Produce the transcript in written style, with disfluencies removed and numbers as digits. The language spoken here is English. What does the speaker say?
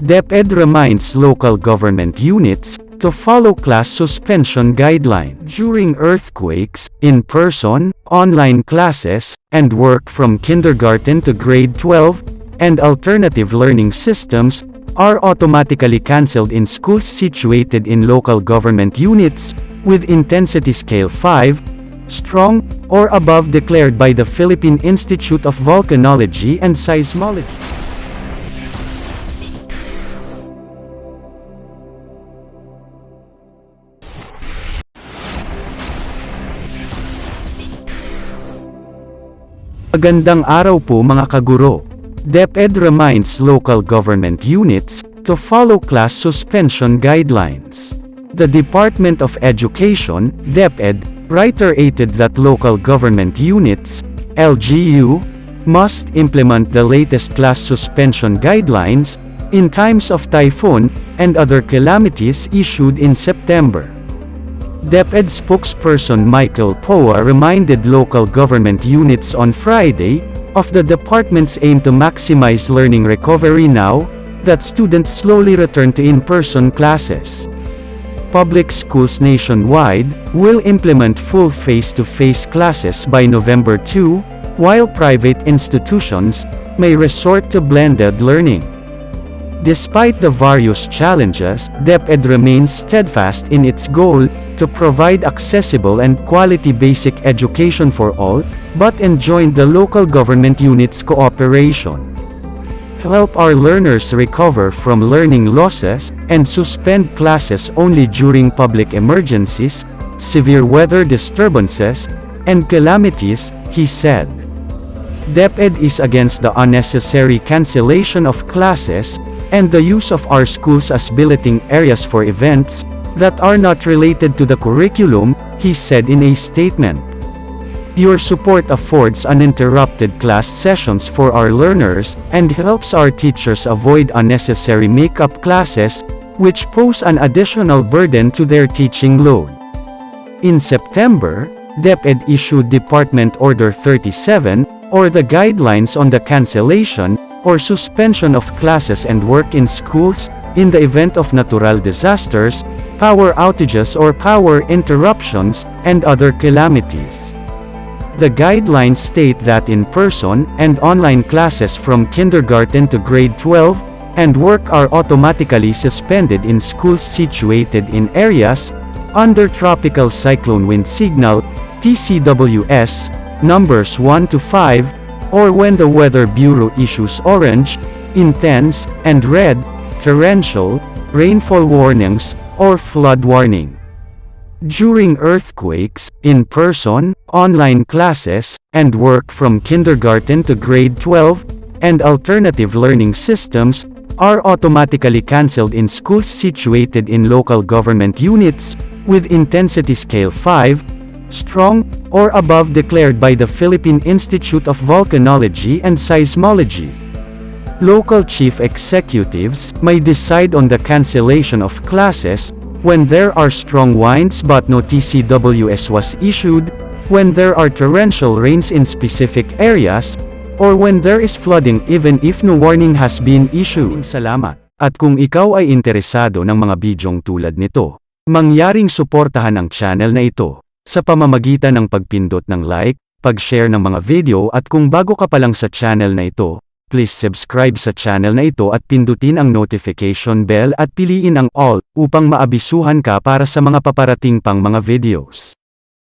DepEd reminds local government units to follow class suspension guidelines. During earthquakes, in-person, online classes, and work from kindergarten to grade 12, and alternative learning systems are automatically cancelled in schools situated in local government units with intensity scale 5, strong, or above declared by the Philippine Institute of Volcanology and Seismology. Magandang araw po mga kaguro. DepEd reminds local government units to follow class suspension guidelines. The Department of Education, DepEd, reiterated that local government units, LGU, must implement the latest class suspension guidelines in times of typhoon and other calamities issued in September. DepEd spokesperson Michael Poa reminded local government units on Friday of the department's aim to maximize learning recovery now that students slowly return to in-person classes. Public schools nationwide will implement full face-to-face classes by November 2, while private institutions may resort to blended learning. Despite the various challenges, DepEd remains steadfast in its goal to provide accessible and quality basic education for all, but enjoined the local government units' cooperation. Help our learners recover from learning losses, and suspend classes only during public emergencies, severe weather disturbances, and calamities, he said. DepEd is against the unnecessary cancellation of classes, and the use of our schools as billeting areas for events that are not related to the curriculum, he said in a statement. Your support affords uninterrupted class sessions for our learners, and helps our teachers avoid unnecessary make-up classes, which pose an additional burden to their teaching load. In September, DepEd issued Department Order 37, or the guidelines on the cancellation or suspension of classes and work in schools in the event of natural disasters, power outages or power interruptions, and other calamities. The guidelines state that in-person and online classes from kindergarten to grade 12, and work are automatically suspended in schools situated in areas under Tropical Cyclone Wind Signal, TCWS, numbers 1 to 5, or when the Weather Bureau issues orange, intense, and red, torrential, rainfall warnings, or flood warning. During earthquakes, in-person, online classes, and work from kindergarten to grade 12, and alternative learning systems, are automatically cancelled in schools situated in local government units with intensity scale 5, strong, or above declared by the Philippine Institute of Volcanology and Seismology. Local chief executives may decide on the cancellation of classes when there are strong winds but no TCWS was issued, when there are torrential rains in specific areas, or when there is flooding even if no warning has been issued. Salamat. At kung ikaw ay interesado ng mga bidyong tulad nito, mangyaring suportahan ang channel na ito sa pamamagitan ng pagpindot ng like, pag-share ng mga video, at kung bago ka pa lang sa channel na ito, please subscribe sa channel na ito at pindutin ang notification bell at piliin ang all upang maabisuhan ka para sa mga paparating pang mga videos.